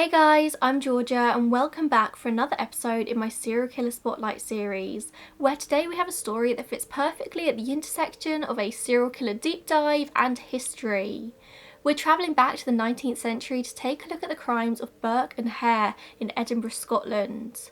Hey guys, I'm Georgia and welcome back for another episode in my Serial Killer Spotlight series, where today we have a story that fits perfectly at the intersection of a serial killer deep dive and history. We're travelling back to the 19th century to take a look at the crimes of Burke and Hare in Edinburgh, Scotland.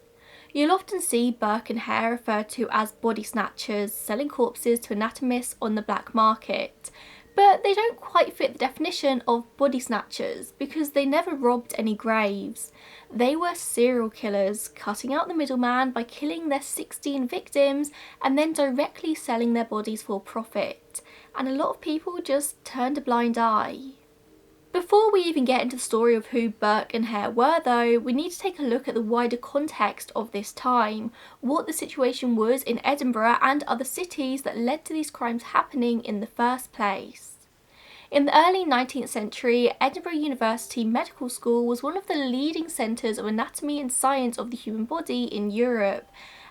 You'll often see Burke and Hare referred to as body snatchers, selling corpses to anatomists on the black market. But they don't quite fit the definition of body snatchers because they never robbed any graves. They were serial killers, cutting out the middleman by killing their 16 victims and then directly selling their bodies for profit. And a lot of people just turned a blind eye. Before we even get into the story of who Burke and Hare were though, we need to take a look at the wider context of this time, what the situation was in Edinburgh and other cities that led to these crimes happening in the first place. In the early 19th century, Edinburgh University Medical School was one of the leading centres of anatomy and science of the human body in Europe.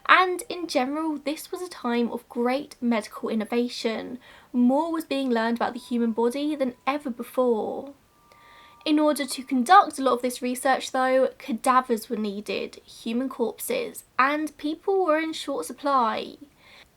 And in general, this was a time of great medical innovation. More was being learned about the human body than ever before. In order to conduct a lot of this research though, cadavers were needed, human corpses, and people were in short supply.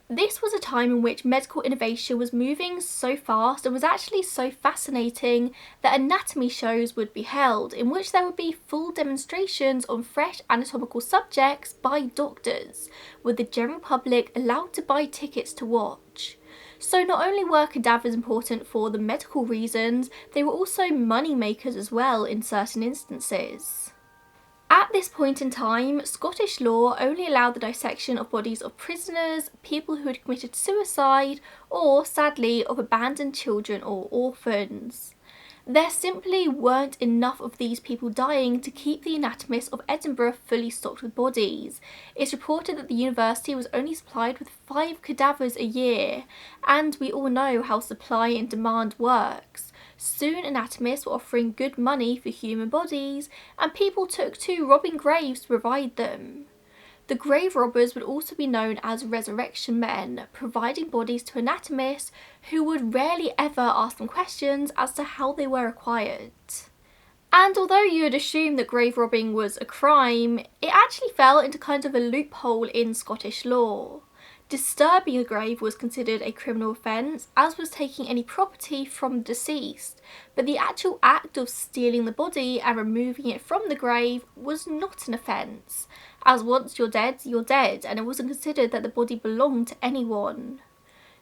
This was a time in which medical innovation was moving so fast and was actually so fascinating that anatomy shows would be held, in which there would be full demonstrations on fresh anatomical subjects by doctors, with the general public allowed to buy tickets to watch. So not only were cadavers important for the medical reasons, they were also money makers as well in certain instances. At this point in time, Scottish law only allowed the dissection of bodies of prisoners, people who had committed suicide, or, sadly, of abandoned children or orphans. There simply weren't enough of these people dying to keep the anatomists of Edinburgh fully stocked with bodies. It's reported that the university was only supplied with 5 cadavers a year, and we all know how supply and demand works. Soon anatomists were offering good money for human bodies, and people took to robbing graves to provide them. The grave robbers would also be known as resurrection men, providing bodies to anatomists who would rarely ever ask them questions as to how they were acquired. And although you would assume that grave robbing was a crime, it actually fell into kind of a loophole in Scottish law. Disturbing a grave was considered a criminal offence, as was taking any property from the deceased, but the actual act of stealing the body and removing it from the grave was not an offence, as once you're dead, and it wasn't considered that the body belonged to anyone.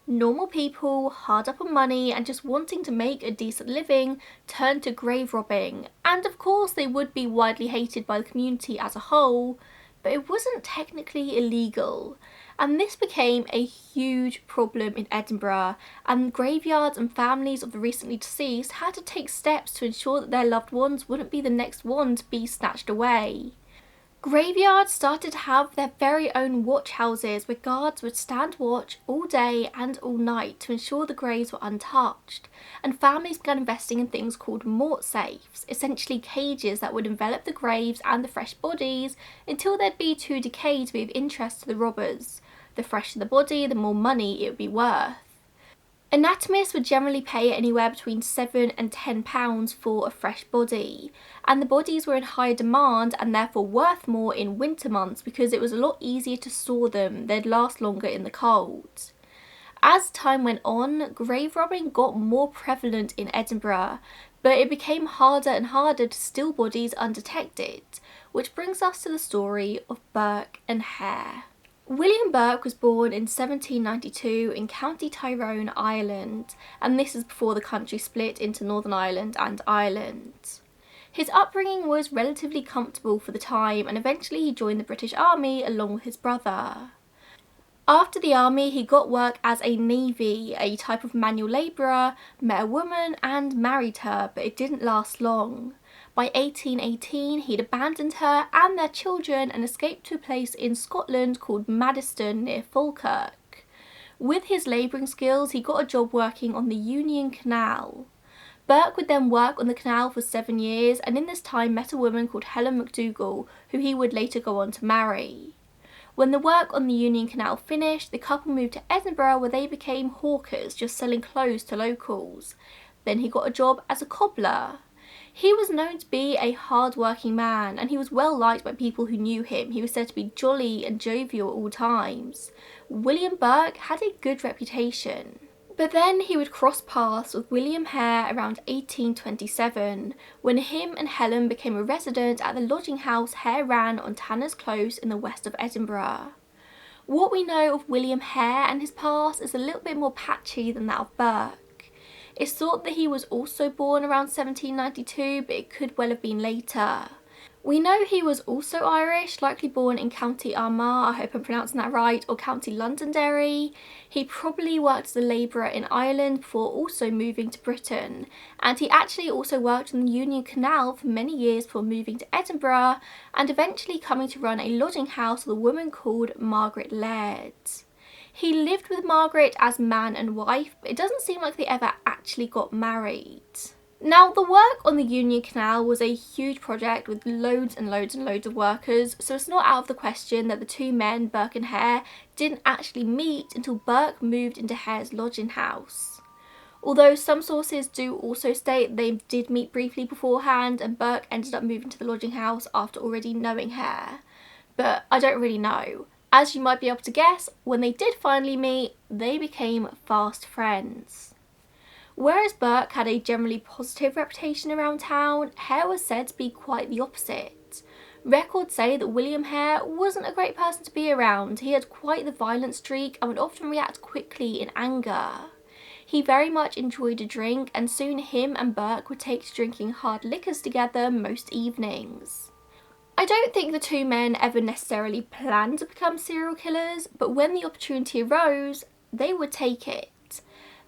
Normal people, hard up on money and just wanting to make a decent living, turned to grave robbing, and of course they would be widely hated by the community as a whole, but it wasn't technically illegal. And this became a huge problem in Edinburgh, and graveyards and families of the recently deceased had to take steps to ensure that their loved ones wouldn't be the next one to be snatched away. Graveyards started to have their very own watch houses where guards would stand watch all day and all night to ensure the graves were untouched, and families began investing in things called mort safes, essentially cages that would envelop the graves and the fresh bodies until they'd be too decayed to be of interest to the robbers. The fresher the body, the more money it would be worth. Anatomists would generally pay anywhere between £7 and £10 for a fresh body, and the bodies were in high demand and therefore worth more in winter months because it was a lot easier to store them, they'd last longer in the cold. As time went on, grave robbing got more prevalent in Edinburgh, but it became harder and harder to steal bodies undetected, which brings us to the story of Burke and Hare. William Burke was born in 1792 in County Tyrone, Ireland, and this is before the country split into Northern Ireland and Ireland. His upbringing was relatively comfortable for the time, and eventually he joined the British Army along with his brother. After the army, he got work as a navvy, a type of manual labourer, met a woman and married her, but it didn't last long. By 1818, he'd abandoned her and their children and escaped to a place in Scotland called Maddiston near Falkirk. With his labouring skills, he got a job working on the Union Canal. Burke would then work on the canal for 7 years, and in this time met a woman called Helen MacDougall, who he would later go on to marry. When the work on the Union Canal finished, the couple moved to Edinburgh where they became hawkers, just selling clothes to locals. Then he got a job as a cobbler. He was known to be a hard-working man, and he was well liked by people who knew him. He was said to be jolly and jovial at all times. William Burke had a good reputation. But then he would cross paths with William Hare around 1827, when him and Helen became a resident at the lodging house Hare ran on Tanner's Close in the west of Edinburgh. What we know of William Hare and his past is a little bit more patchy than that of Burke. It's thought that he was also born around 1792, but it could well have been later. We know he was also Irish, likely born in County Armagh, I hope I'm pronouncing that right, or County Londonderry. He probably worked as a labourer in Ireland before also moving to Britain, and he actually also worked on the Union Canal for many years before moving to Edinburgh, and eventually coming to run a lodging house with a woman called Margaret Laird. He lived with Margaret as man and wife, but it doesn't seem like they ever actually got married. Now, the work on the Union Canal was a huge project with loads and loads and loads of workers, so it's not out of the question that the two men, Burke and Hare, didn't actually meet until Burke moved into Hare's lodging house. Although some sources do also state they did meet briefly beforehand, and Burke ended up moving to the lodging house after already knowing Hare. But I don't really know. As you might be able to guess, when they did finally meet, they became fast friends. Whereas Burke had a generally positive reputation around town, Hare was said to be quite the opposite. Records say that William Hare wasn't a great person to be around. He had quite the violent streak and would often react quickly in anger. He very much enjoyed a drink, and soon him and Burke would take to drinking hard liquors together most evenings. I don't think the two men ever necessarily planned to become serial killers, but when the opportunity arose, they would take it.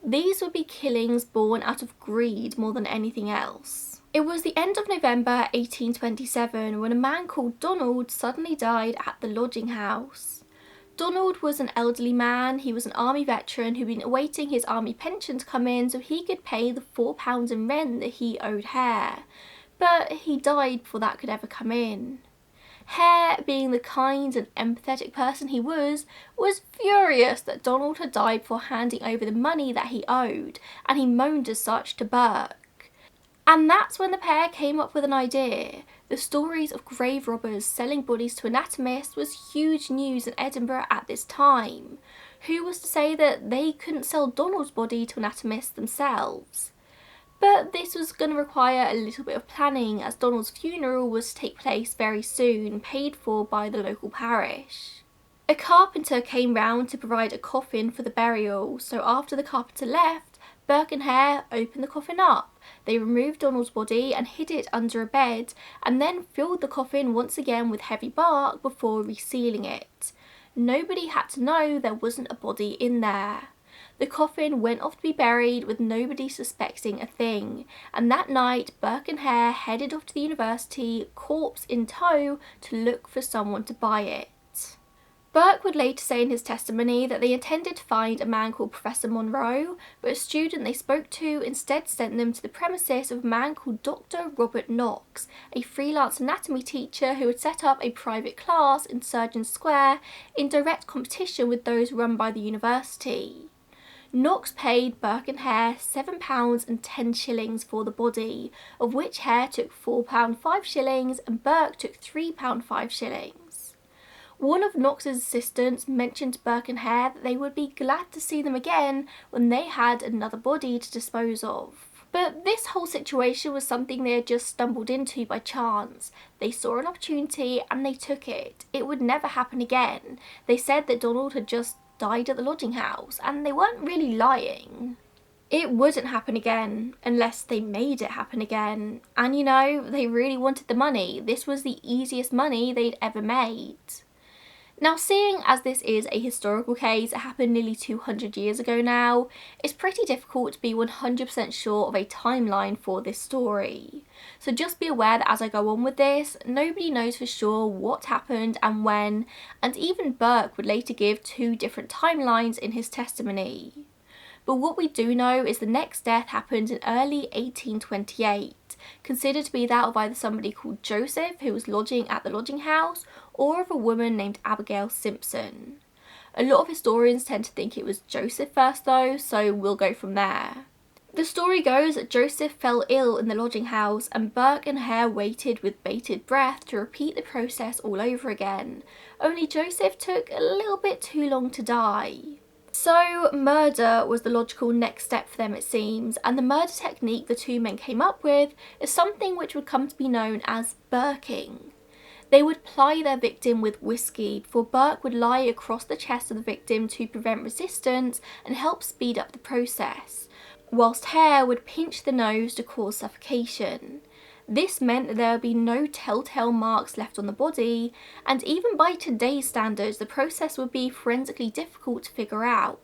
These would be killings born out of greed more than anything else. It was the end of November 1827 when a man called Donald suddenly died at the lodging house. Donald was an elderly man. He was an army veteran who'd been awaiting his army pension to come in so he could pay the £4 in rent that he owed Hare. But he died before that could ever come in. Hare, being the kind and empathetic person he was furious that Donald had died before handing over the money that he owed, and he moaned as such to Burke. And that's when the pair came up with an idea. The stories of grave robbers selling bodies to anatomists was huge news in Edinburgh at this time. Who was to say that they couldn't sell Donald's body to anatomists themselves? But this was going to require a little bit of planning, as Donald's funeral was to take place very soon, paid for by the local parish. A carpenter came round to provide a coffin for the burial, so after the carpenter left, Burke and Hare opened the coffin up. They removed Donald's body and hid it under a bed, and then filled the coffin once again with heavy bark before resealing it. Nobody had to know there wasn't a body in there. The coffin went off to be buried with nobody suspecting a thing, and that night Burke and Hare headed off to the university, corpse in tow, to look for someone to buy it. Burke would later say in his testimony that they intended to find a man called Professor Monroe, but a student they spoke to instead sent them to the premises of a man called Dr. Robert Knox, a freelance anatomy teacher who had set up a private class in Surgeon Square in direct competition with those run by the university. Knox paid Burke and Hare £7 and 10 shillings for the body, of which Hare took £4 5 shillings and Burke took £3 5 shillings. One of Knox's assistants mentioned to Burke and Hare that they would be glad to see them again when they had another body to dispose of. But this whole situation was something they had just stumbled into by chance. They saw an opportunity and they took it. It would never happen again. They said that Donald had just died at the lodging house, and they weren't really lying. It wouldn't happen again unless they made it happen again. And you know, they really wanted the money. This was the easiest money they'd ever made. Now, seeing as this is a historical case, it happened nearly 200 years ago now, it's pretty difficult to be 100% sure of a timeline for this story. So just be aware that as I go on with this, nobody knows for sure what happened and when, and even Burke would later give 2 different timelines in his testimony. But what we do know is the next death happened in early 1828, considered to be that of either somebody called Joseph, who was lodging at the lodging house, or of a woman named Abigail Simpson. A lot of historians tend to think it was Joseph first though, so we'll go from there. The story goes that Joseph fell ill in the lodging house and Burke and Hare waited with bated breath to repeat the process all over again, only Joseph took a little bit too long to die. So murder was the logical next step for them, it seems, and the murder technique the two men came up with is something which would come to be known as burking. They would ply their victim with whiskey before Burke would lie across the chest of the victim to prevent resistance and help speed up the process, whilst Hare would pinch the nose to cause suffocation. This meant that there would be no telltale marks left on the body, and even by today's standards the process would be forensically difficult to figure out.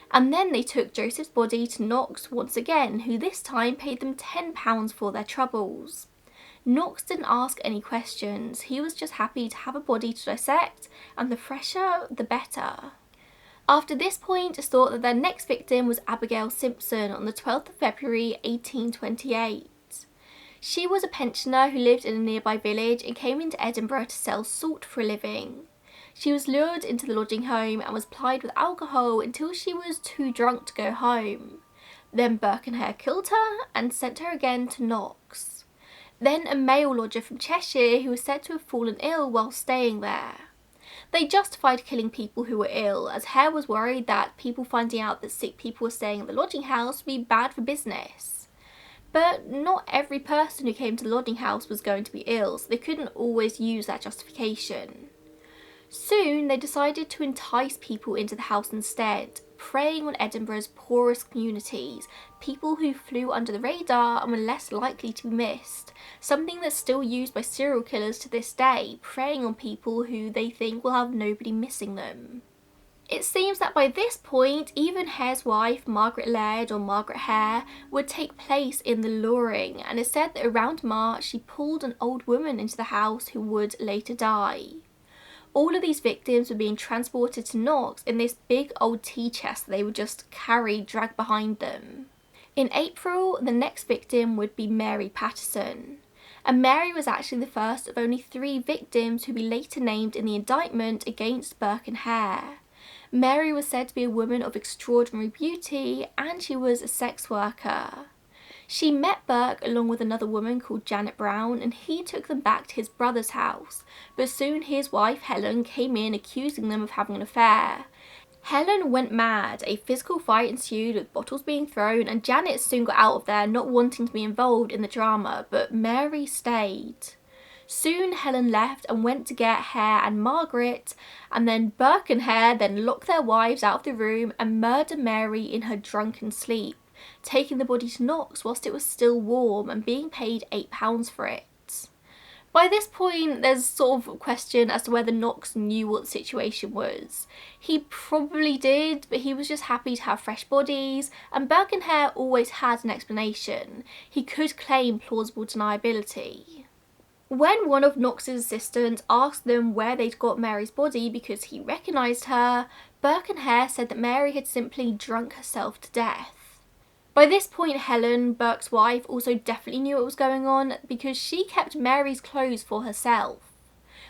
And then they took Joseph's body to Knox once again, who this time paid them £10 for their troubles. Knox didn't ask any questions, he was just happy to have a body to dissect, and the fresher the better. After this point, it's thought that their next victim was Abigail Simpson on the 12th of February 1828. She was a pensioner who lived in a nearby village and came into Edinburgh to sell salt for a living. She was lured into the lodging home and was plied with alcohol until she was too drunk to go home. Then Burke and Hare killed her and sent her again to Knox. Then a male lodger from Cheshire who was said to have fallen ill while staying there. They justified killing people who were ill, as Hare was worried that people finding out that sick people were staying at the lodging house would be bad for business. But not every person who came to the lodging house was going to be ill, so they couldn't always use that justification. Soon they decided to entice people into the house instead, preying on Edinburgh's poorest communities, people who flew under the radar and were less likely to be missed, something that's still used by serial killers to this day, preying on people who they think will have nobody missing them. It seems that by this point, even Hare's wife, Margaret Laird or Margaret Hare, would take place in the luring, and it's said that around March she pulled an old woman into the house who would later die. All of these victims were being transported to Knox in this big old tea chest that they would just drag behind them. In April, the next victim would be Mary Patterson. And Mary was actually the first of only 3 victims who would be later named in the indictment against Burke and Hare. Mary was said to be a woman of extraordinary beauty and she was a sex worker. She met Burke along with another woman called Janet Brown and he took them back to his brother's house, but soon his wife Helen came in accusing them of having an affair. Helen went mad, a physical fight ensued with bottles being thrown and Janet soon got out of there not wanting to be involved in the drama, but Mary stayed. Soon Helen left and went to get Hare and Margaret, and then Burke and Hare then locked their wives out of the room and murdered Mary in her drunken sleep, taking the body to Knox whilst it was still warm and being paid £8 for it. By this point, there's sort of a question as to whether Knox knew what the situation was. He probably did, but he was just happy to have fresh bodies, and Burke and Hare always had an explanation. He could claim plausible deniability. When one of Knox's assistants asked them where they'd got Mary's body because he recognised her, Burke and Hare said that Mary had simply drunk herself to death. By this point, Helen, Burke's wife, also definitely knew what was going on because she kept Mary's clothes for herself.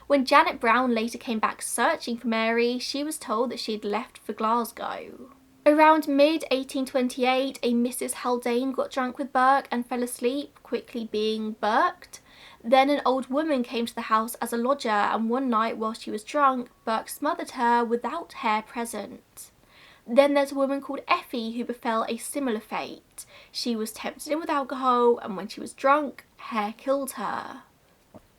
When Janet Brown later came back searching for Mary, she was told that she had left for Glasgow. Around mid-1828, a Mrs. Haldane got drunk with Burke and fell asleep, quickly being burked. Then an old woman came to the house as a lodger, and one night while she was drunk, Burke smothered her without Hare present. Then there's a woman called Effie who befell a similar fate. She was tempted in with alcohol, and when she was drunk, Hare killed her.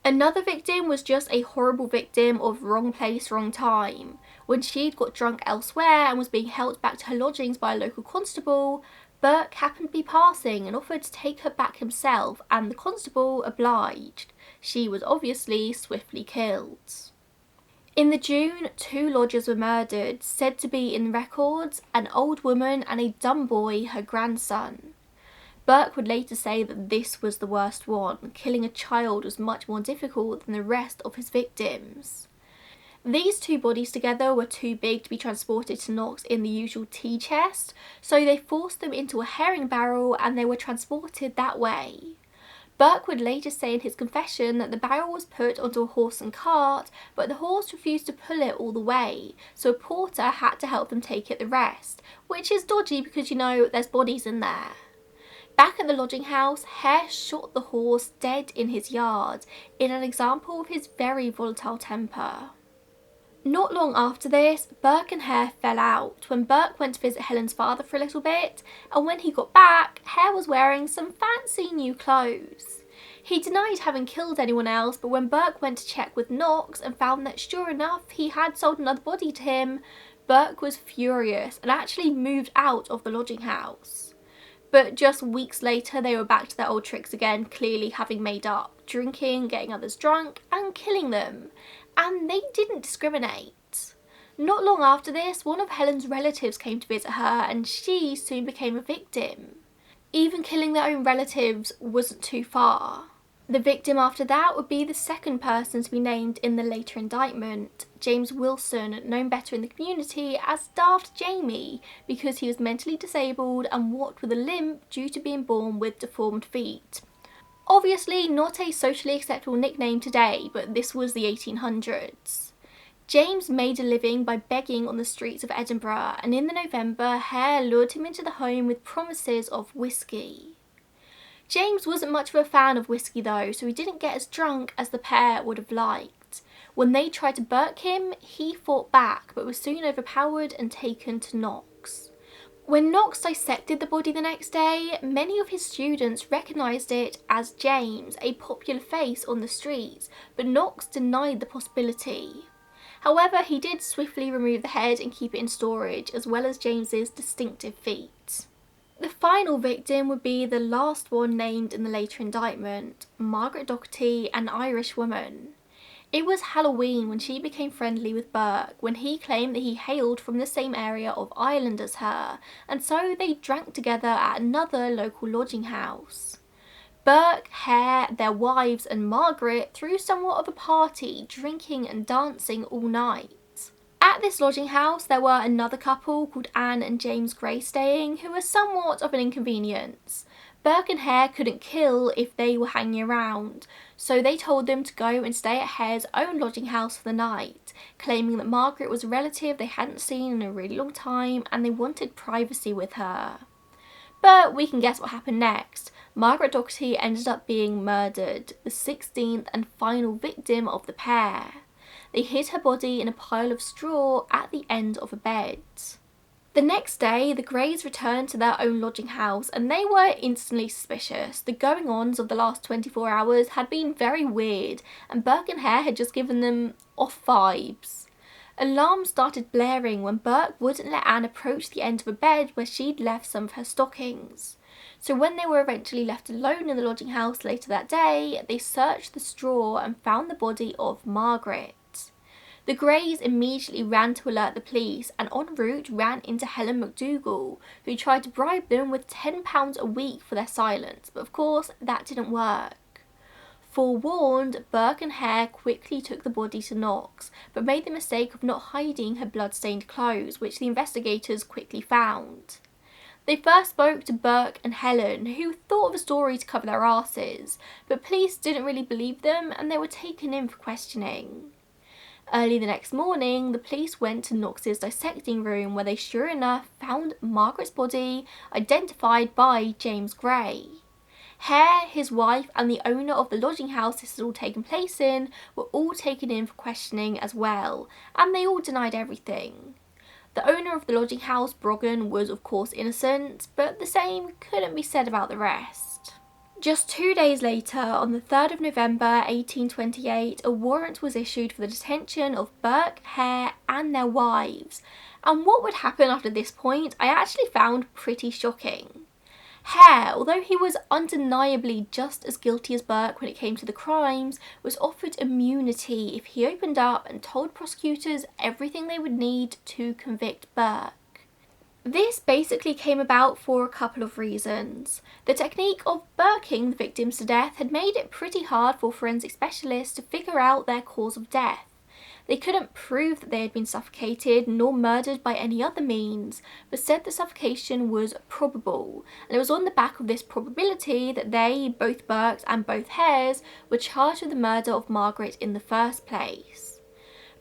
Another victim was just a horrible victim of wrong place, wrong time. When she'd got drunk elsewhere and was being helped back to her lodgings by a local constable, Burke happened to be passing and offered to take her back himself, and the constable obliged. She was obviously swiftly killed. In the June, 2 lodgers were murdered, said to be in records, an old woman and a dumb boy, her grandson. Burke would later say that this was the worst one. Killing a child was much more difficult than the rest of his victims. These 2 bodies together were too big to be transported to Knox in the usual tea chest, so they forced them into a herring barrel and they were transported that way. Burke would later say in his confession that the barrel was put onto a horse and cart, but the horse refused to pull it all the way, so a porter had to help them take it the rest, which is dodgy because, you know, there's bodies in there. Back at the lodging house, Hare shot the horse dead in his yard, in an example of his very volatile temper. Not long after this, Burke and Hare fell out when Burke went to visit Helen's father for a little bit, and when he got back, Hare was wearing some fancy new clothes. He denied having killed anyone else, but when Burke went to check with Knox and found that sure enough he had sold another body to him, Burke was furious and actually moved out of the lodging house. But just weeks later they were back to their old tricks again, clearly having made up, drinking, getting others drunk and killing them. And they didn't discriminate. Not long after this, one of Helen's relatives came to visit her and she soon became a victim. Even killing their own relatives wasn't too far. The victim after that would be the second person to be named in the later indictment, James Wilson, known better in the community as Daft Jamie, because he was mentally disabled and walked with a limp due to being born with deformed feet. Obviously not a socially acceptable nickname today, but this was the 1800s. James made a living by begging on the streets of Edinburgh, and in the November, Hare lured him into the home with promises of whiskey. James wasn't much of a fan of whiskey though, so he didn't get as drunk as the pair would have liked. When they tried to burk him, he fought back, but was soon overpowered and taken to Knox. When Knox dissected the body the next day, many of his students recognised it as James, a popular face on the streets, but Knox denied the possibility. However, he did swiftly remove the head and keep it in storage, as well as James's distinctive feet. The final victim would be the last one named in the later indictment, Margaret Dougherty, an Irish woman. It was Halloween when she became friendly with Burke, when he claimed that he hailed from the same area of Ireland as her, and so they drank together at another local lodging house. Burke, Hare, their wives and Margaret threw somewhat of a party, drinking and dancing all night. At this lodging house there were another couple called Anne and James Gray staying, who were somewhat of an inconvenience. Burke and Hare couldn't kill if they were hanging around, so they told them to go and stay at Hare's own lodging house for the night, claiming that Margaret was a relative they hadn't seen in a really long time and they wanted privacy with her. But we can guess what happened next. Margaret Dougherty ended up being murdered, the 16th and final victim of the pair. They hid her body in a pile of straw at the end of a bed. The next day, the Greys returned to their own lodging house and they were instantly suspicious. The going-ons of the last 24 hours had been very weird and Burke and Hare had just given them off vibes. Alarms started blaring when Burke wouldn't let Anne approach the end of a bed where she'd left some of her stockings. So when they were eventually left alone in the lodging house later that day, they searched the straw and found the body of Margaret. The Greys immediately ran to alert the police and en route ran into Helen McDougall, who tried to bribe them with £10 a week for their silence, but of course that didn't work. Forewarned, Burke and Hare quickly took the body to Knox, but made the mistake of not hiding her blood-stained clothes, which the investigators quickly found. They first spoke to Burke and Helen, who thought of a story to cover their asses, but police didn't really believe them and they were taken in for questioning. Early the next morning, the police went to Knox's dissecting room where they sure enough found Margaret's body, identified by James Gray. Hare, his wife and the owner of the lodging house this had all taken place in were all taken in for questioning as well, and they all denied everything. The owner of the lodging house, Broggan, was of course innocent, but the same couldn't be said about the rest. Just 2 days later, on the 3rd of November 1828, a warrant was issued for the detention of Burke, Hare and their wives, and what would happen after this point I actually found pretty shocking. Hare, although he was undeniably just as guilty as Burke when it came to the crimes, was offered immunity if he opened up and told prosecutors everything they would need to convict Burke. This basically came about for a couple of reasons. The technique of burking the victims to death had made it pretty hard for forensic specialists to figure out their cause of death, They couldn't prove that they had been suffocated nor murdered by any other means, but said the suffocation was probable, and it was on the back of this probability that they, both Burkes and both Hares, were charged with the murder of Margaret in the first place.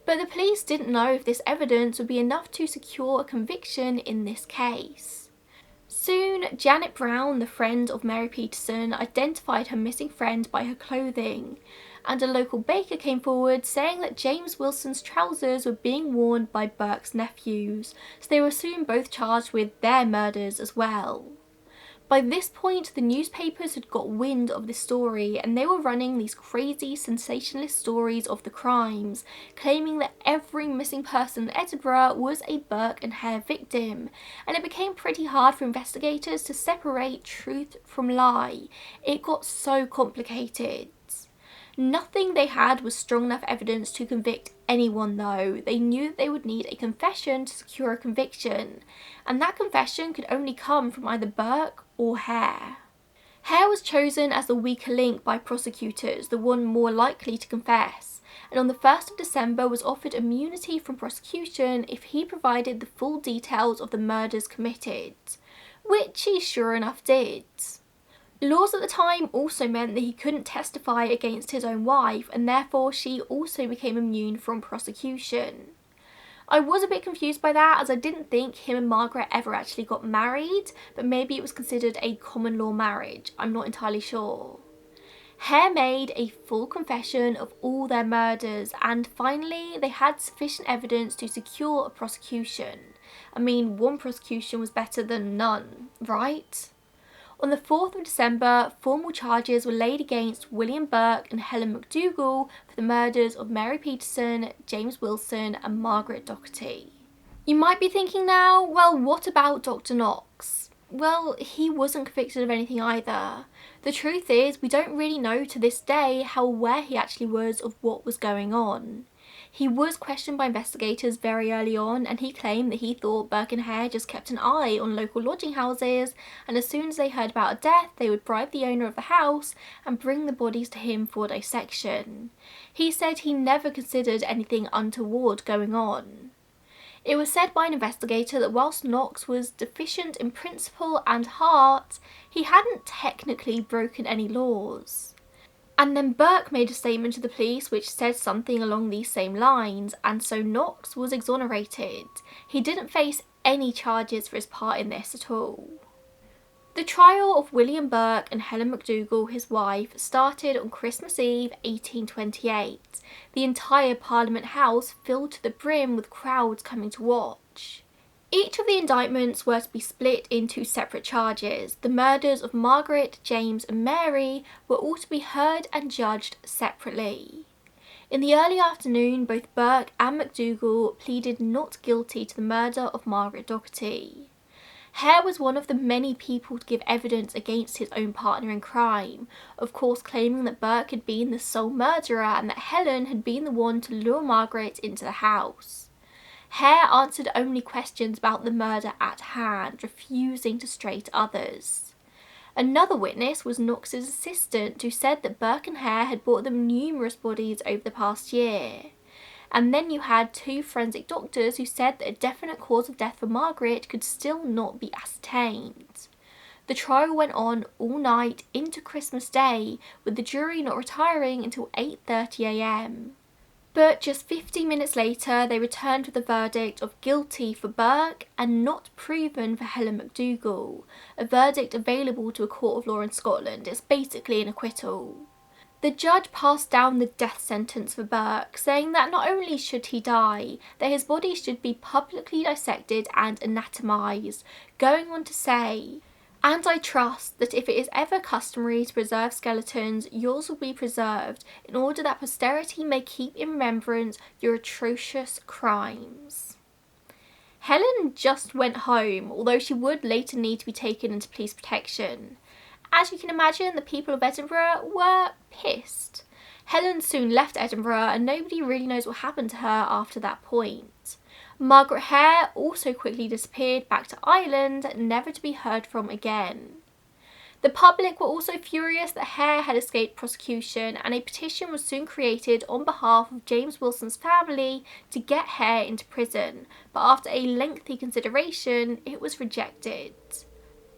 But the police didn't know if this evidence would be enough to secure a conviction in this case. Soon, Janet Brown, the friend of Mary Patterson, identified her missing friend by her clothing, and a local baker came forward saying that James Wilson's trousers were being worn by Burke's nephews, so they were soon both charged with their murders as well. By this point, the newspapers had got wind of this story, and they were running these crazy sensationalist stories of the crimes, claiming that every missing person in Edinburgh was a Burke and Hare victim, and it became pretty hard for investigators to separate truth from lie. It got so complicated. Nothing they had was strong enough evidence to convict anyone though. They knew that they would need a confession to secure a conviction, and that confession could only come from either Burke or Hare. Hare was chosen as the weaker link by prosecutors, the one more likely to confess, and on the 1st of December was offered immunity from prosecution if he provided the full details of the murders committed, which he sure enough did. Laws at the time also meant that he couldn't testify against his own wife, and therefore she also became immune from prosecution. I was a bit confused by that, as I didn't think him and Margaret ever actually got married, but maybe it was considered a common law marriage, I'm not entirely sure. Hare made a full confession of all their murders, and finally they had sufficient evidence to secure a prosecution. I mean, one prosecution was better than none, right? On the 4th of December, formal charges were laid against William Burke and Helen McDougall for the murders of Mary Patterson, James Wilson and Margaret Dougherty. You might be thinking now, well, what about Dr. Knox? Well, he wasn't convicted of anything either. The truth is, we don't really know to this day how aware he actually was of what was going on. He was questioned by investigators very early on, and he claimed that he thought Burke and Hare just kept an eye on local lodging houses, and as soon as they heard about a death, they would bribe the owner of the house and bring the bodies to him for dissection. He said he never considered anything untoward going on. It was said by an investigator that whilst Knox was deficient in principle and heart, he hadn't technically broken any laws. And then Burke made a statement to the police which said something along these same lines, and so Knox was exonerated. He didn't face any charges for his part in this at all. The trial of William Burke and Helen McDougall, his wife, started on Christmas Eve 1828. The entire Parliament House filled to the brim with crowds coming to watch. Each of the indictments were to be split into separate charges. The murders of Margaret, James and Mary were all to be heard and judged separately. In the early afternoon, both Burke and McDougall pleaded not guilty to the murder of Margaret Dougherty. Hare was one of the many people to give evidence against his own partner in crime, of course claiming that Burke had been the sole murderer and that Helen had been the one to lure Margaret into the house. Hare answered only questions about the murder at hand, refusing to straight others. Another witness was Knox's assistant, who said that Burke and Hare had brought them numerous bodies over the past year. And then you had two forensic doctors who said that a definite cause of death for Margaret could still not be ascertained. The trial went on all night into Christmas Day, with the jury not retiring until 8:30 a.m. But just 50 minutes later, they returned with a verdict of guilty for Burke and not proven for Helen McDougall, a verdict available to a court of law in Scotland. It's basically an acquittal. The judge passed down the death sentence for Burke, saying that not only should he die, that his body should be publicly dissected and anatomised, going on to say, "And I trust that if it is ever customary to preserve skeletons, yours will be preserved, in order that posterity may keep in remembrance your atrocious crimes." Helen just went home, although she would later need to be taken into police protection. As you can imagine, the people of Edinburgh were pissed. Helen soon left Edinburgh, and nobody really knows what happened to her after that point. Margaret Hare also quickly disappeared back to Ireland, never to be heard from again. The public were also furious that Hare had escaped prosecution, and a petition was soon created on behalf of James Wilson's family to get Hare into prison, but after a lengthy consideration, it was rejected.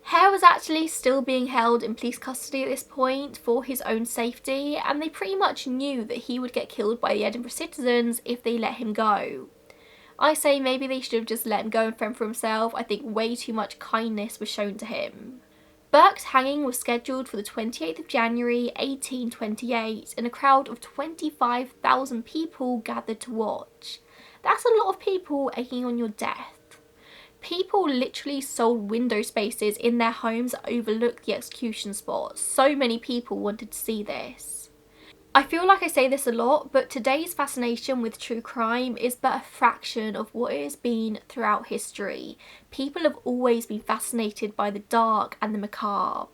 Hare was actually still being held in police custody at this point for his own safety, and they pretty much knew that he would get killed by the Edinburgh citizens if they let him go. I say maybe they should have just let him go and fend for himself. I think way too much kindness was shown to him. Burke's hanging was scheduled for the 28th of January 1828, and a crowd of 25,000 people gathered to watch. That's a lot of people egging on your death. People literally sold window spaces in their homes that overlooked the execution spot. So many people wanted to see this. I feel like I say this a lot, but today's fascination with true crime is but a fraction of what it has been throughout history. People have always been fascinated by the dark and the macabre.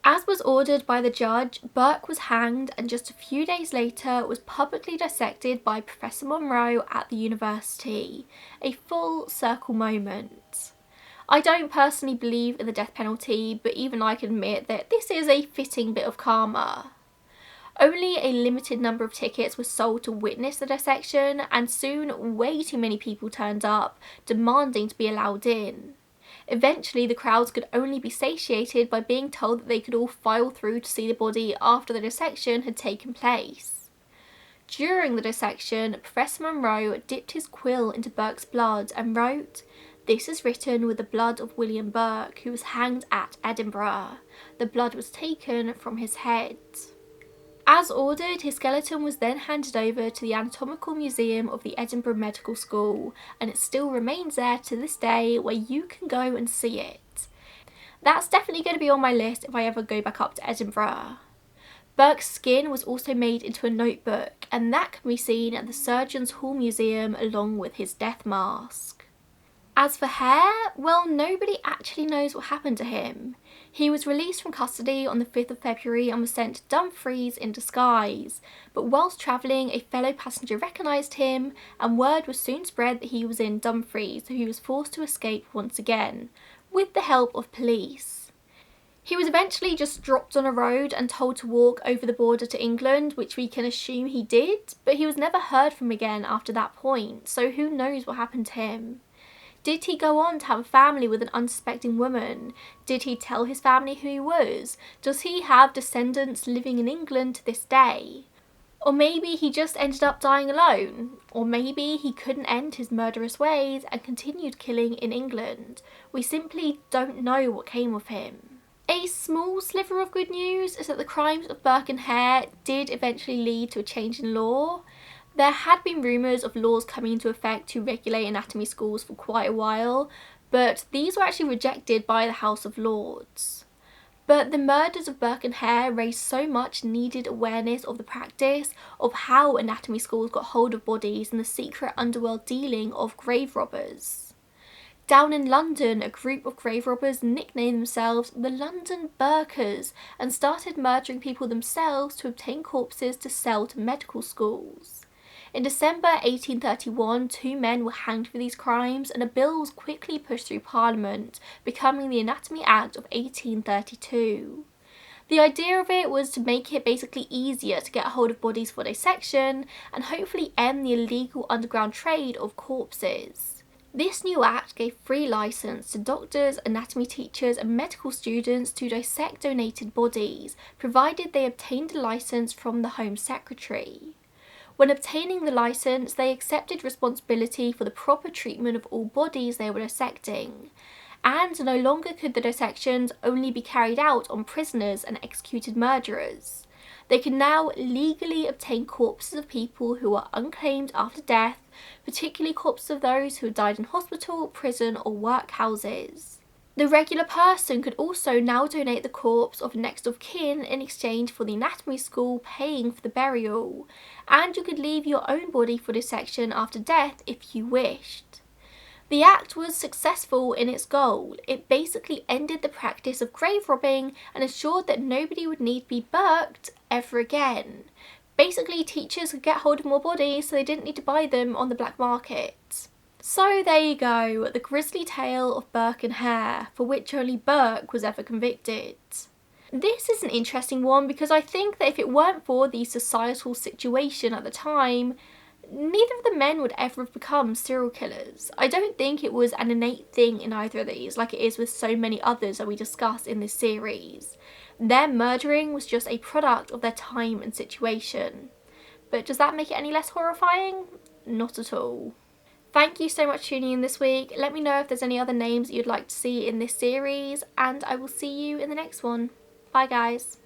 As was ordered by the judge, Burke was hanged, and just a few days later was publicly dissected by Professor Monroe at the university. A full circle moment. I don't personally believe in the death penalty, but even I can admit that this is a fitting bit of karma. Only a limited number of tickets were sold to witness the dissection, and soon way too many people turned up, demanding to be allowed in. Eventually the crowds could only be satiated by being told that they could all file through to see the body after the dissection had taken place. During the dissection, Professor Monroe dipped his quill into Burke's blood and wrote, "This is written with the blood of William Burke, who was hanged at Edinburgh. The blood was taken from his head." As ordered, his skeleton was then handed over to the Anatomical Museum of the Edinburgh Medical School, and it still remains there to this day, where you can go and see it. That's definitely going to be on my list if I ever go back up to Edinburgh. Burke's skin was also made into a notebook, and that can be seen at the Surgeons' Hall Museum along with his death mask. As for Hare, well, nobody actually knows what happened to him. He was released from custody on the 5th of February and was sent to Dumfries in disguise, but whilst travelling a fellow passenger recognised him, and word was soon spread that he was in Dumfries, so he was forced to escape once again, with the help of police. He was eventually just dropped on a road and told to walk over the border to England, which we can assume he did, but he was never heard from again after that point, so who knows what happened to him. Did he go on to have a family with an unsuspecting woman? Did he tell his family who he was? Does he have descendants living in England to this day? Or maybe he just ended up dying alone? Or maybe he couldn't end his murderous ways and continued killing in England? We simply don't know what came of him. A small sliver of good news is that the crimes of Burke and Hare did eventually lead to a change in law. There had been rumours of laws coming into effect to regulate anatomy schools for quite a while, but these were actually rejected by the House of Lords. But the murders of Burke and Hare raised so much needed awareness of the practice of how anatomy schools got hold of bodies and the secret underworld dealing of grave robbers. Down in London, a group of grave robbers nicknamed themselves the London Burkers and started murdering people themselves to obtain corpses to sell to medical schools. In December 1831, 2 men were hanged for these crimes, and a bill was quickly pushed through Parliament, becoming the Anatomy Act of 1832. The idea of it was to make it basically easier to get hold of bodies for dissection, and hopefully end the illegal underground trade of corpses. This new act gave free licence to doctors, anatomy teachers and medical students to dissect donated bodies, provided they obtained a licence from the Home Secretary. When obtaining the licence, they accepted responsibility for the proper treatment of all bodies they were dissecting, and no longer could the dissections only be carried out on prisoners and executed murderers. They could now legally obtain corpses of people who were unclaimed after death, particularly corpses of those who had died in hospital, prison or workhouses. The regular person could also now donate the corpse of next of kin in exchange for the anatomy school paying for the burial, and you could leave your own body for dissection after death if you wished. The act was successful in its goal. It basically ended the practice of grave robbing and ensured that nobody would need to be burked ever again. Basically, teachers could get hold of more bodies so they didn't need to buy them on the black market. So there you go, the grisly tale of Burke and Hare, for which only Burke was ever convicted. This is an interesting one because I think that if it weren't for the societal situation at the time, neither of the men would ever have become serial killers. I don't think it was an innate thing in either of these, like it is with so many others that we discuss in this series. Their murdering was just a product of their time and situation. But does that make it any less horrifying? Not at all. Thank you so much for tuning in this week. Let me know if there's any other names that you'd like to see in this series, and I will see you in the next one. Bye guys.